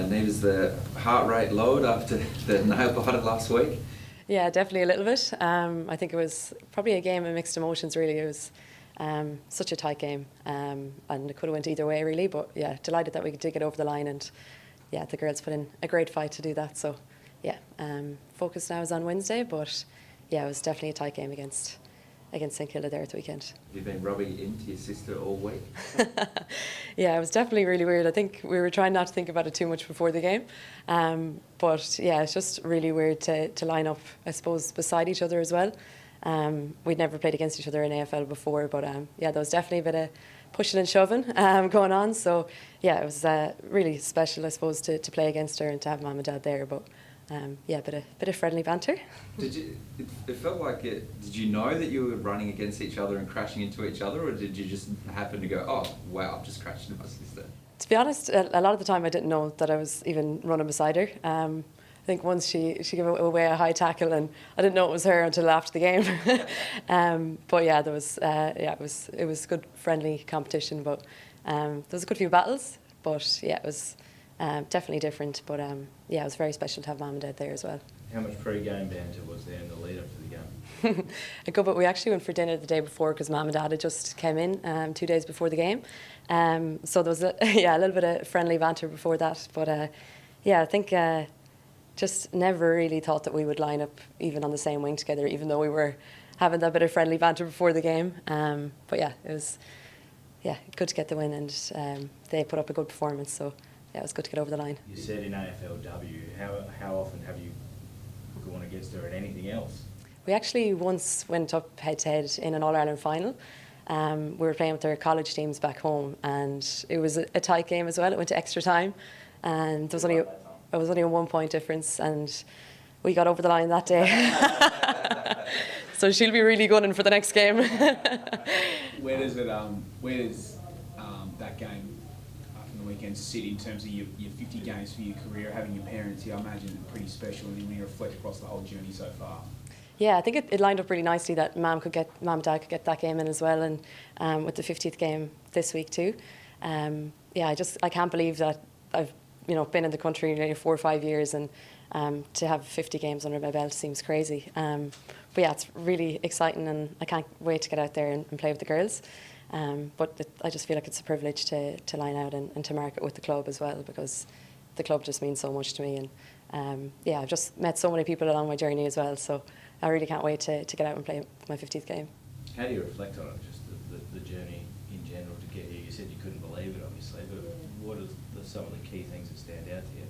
Niamh, is the heart rate lowered after the nail biter last week? Yeah, definitely a little bit. I think it was probably a game of mixed emotions, really. It was such a tight game, and it could have went either way, really. But yeah, delighted that we did get over the line, and yeah, the girls put in a great fight to do that. So yeah, focus now is on Wednesday, but yeah, it was definitely a tight game against St Kilda there at the weekend. You've been rubbing into your sister all week? Yeah, it was definitely really weird. I think we were trying not to think about it too much before the game. But yeah, it's just really weird to line up, I suppose, beside each other as well. We'd never played against each other in AFL before, but yeah, there was definitely a bit of pushing and shoving going on. So yeah, it was really special, I suppose, to play against her and to have Mum and Dad there. But yeah, a bit of friendly banter. It felt like it. Did you know that you were running against each other and crashing into each other, or did you just happen to go, oh wow, I've just crashed into my sister? To be honest, a lot of the time I didn't know that I was even running beside her. I think once she gave away a high tackle, and I didn't know it was her until after the game. But yeah, there was it was good friendly competition. But there was a good few battles. But yeah, it was definitely different. But yeah, it was very special to have Mum and Dad there as well. How much pre-game banter was there in the lead up to the game? A good bit. We actually went for dinner the day before because Mum and Dad had just came in 2 days before the game. So there was a little bit of friendly banter before that. But yeah, I think just never really thought that we would line up even on the same wing together, even though we were having that bit of friendly banter before the game. But yeah, it was good to get the win, and they put up a good performance. So yeah, it was good to get over the line. You said in AFLW, how often have you gone against her at anything else? We actually once went up head-to-head in an All-Ireland final. We were playing with their college teams back home, and it was a tight game as well. It went to extra time, and there was only a 1 point difference, and we got over the line that day. So she'll be really gunning for the next game. Where does that game from the weekend sit in terms of your 50 games for your career, having your parents here? I imagine pretty special, and when you reflect across the whole journey so far. Yeah, I think it lined up really nicely that Mum and Dad could get that game in as well, and with the 50th game this week too. Yeah, I can't believe that I've been in the country nearly 4 or 5 years, and to have 50 games under my belt seems crazy. But yeah, it's really exciting, and I can't wait to get out there and play with the girls. But I just feel like it's a privilege to line out and to mark it with the club as well, because the club just means so much to me. And yeah, I've just met so many people along my journey as well, so I really can't wait to get out and play my 50th game. How do you reflect on it, just the journey in general to get here? You said you couldn't believe it, obviously, but what are some of the key things that stand out to you?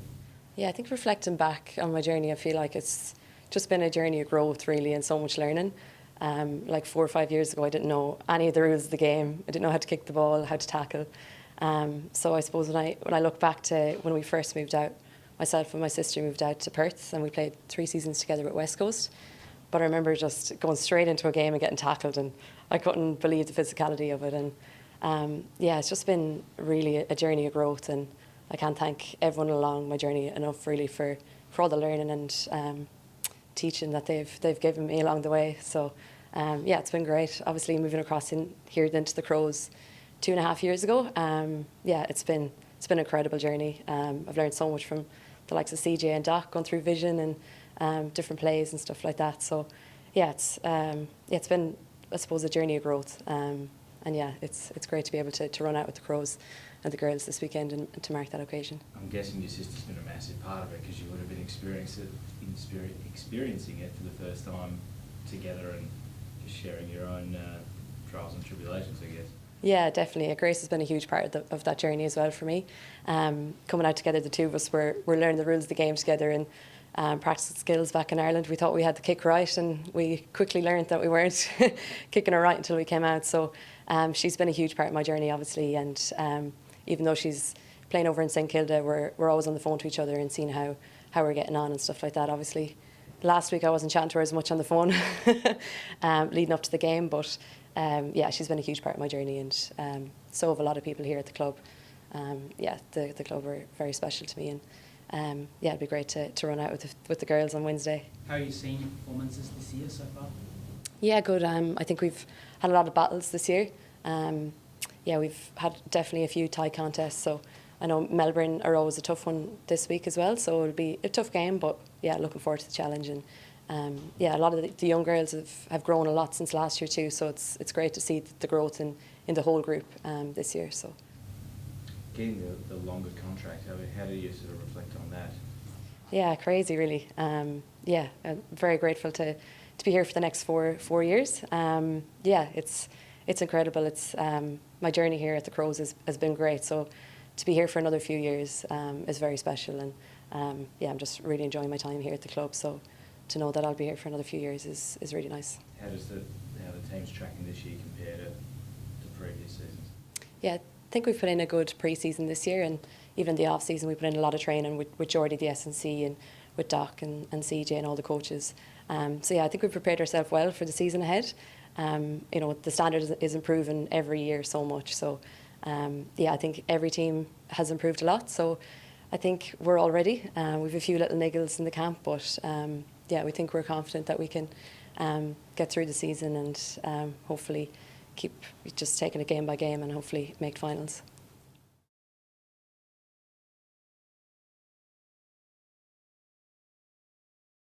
Yeah, I think reflecting back on my journey, I feel like it's just been a journey of growth, really, and so much learning. Like 4 or 5 years ago, I didn't know any of the rules of the game. I didn't know how to kick the ball, how to tackle. So I suppose when I look back to when we first moved out, myself and my sister moved out to Perth, and we played 3 seasons together at West Coast. But I remember just going straight into a game and getting tackled, and I couldn't believe the physicality of it. And yeah, it's just been really a journey of growth, and I can't thank everyone along my journey enough, really, for all the learning and teaching that they've given me along the way. So yeah, it's been great. Obviously, moving across here into the Crows 2.5 years ago. Yeah, it's been an incredible journey. I've learned so much from the likes of CJ and Doc, going through vision and different plays and stuff like that. So yeah, it's been, I suppose, a journey of growth. And yeah, it's great to be able to run out with the Crows and the girls this weekend and to mark that occasion. I'm guessing your sister's been a massive part of it, because you would have been experiencing it for the first time together and just sharing your own trials and tribulations, I guess. Yeah, definitely. Grace has been a huge part of that journey as well for me. Coming out together, the two of us we're learning the rules of the game together and practicing skills back in Ireland. We thought we had the kick right, and we quickly learned that we weren't kicking her right until we came out. So she's been a huge part of my journey, obviously, and even though she's playing over in St Kilda, we're always on the phone to each other and seeing how we're getting on and stuff like that. Obviously, last week I wasn't chatting to her as much on the phone leading up to the game, but yeah, she's been a huge part of my journey, and so have a lot of people here at the club. Yeah, the club were very special to me, and yeah, it'd be great to run out with the girls on Wednesday. How are you seeing your performances this year so far? Yeah, good. I think we've had a lot of battles this year. Yeah, we've had definitely a few tie contests, so I know Melbourne are always a tough one this week as well, so it'll be a tough game, but yeah, looking forward to the challenge. And yeah, a lot of the young girls have grown a lot since last year too, so it's great to see the growth in the whole group this year. So Getting the longer contract, how do you sort of reflect on that? yeah, crazy really. Yeah, I'm very grateful to be here for the next four years. Yeah, it's incredible. It's my journey here at the Crows has been great. So to be here for another few years is very special, and yeah, I'm just really enjoying my time here at the club. So to know that I'll be here for another few years is really nice. How the team's tracking this year compare to previous seasons? Yeah, I think we've put in a good pre-season this year, and even the off-season we put in a lot of training with Jordy, the S&C, and with Doc and CJ and all the coaches. So yeah, I think we've prepared ourselves well for the season ahead. You know, the standard is improving every year so much. So yeah, I think every team has improved a lot. So I think we're all ready. We've a few little niggles in the camp, but yeah, we think we're confident that we can get through the season and hopefully keep just taking it game by game and hopefully make finals.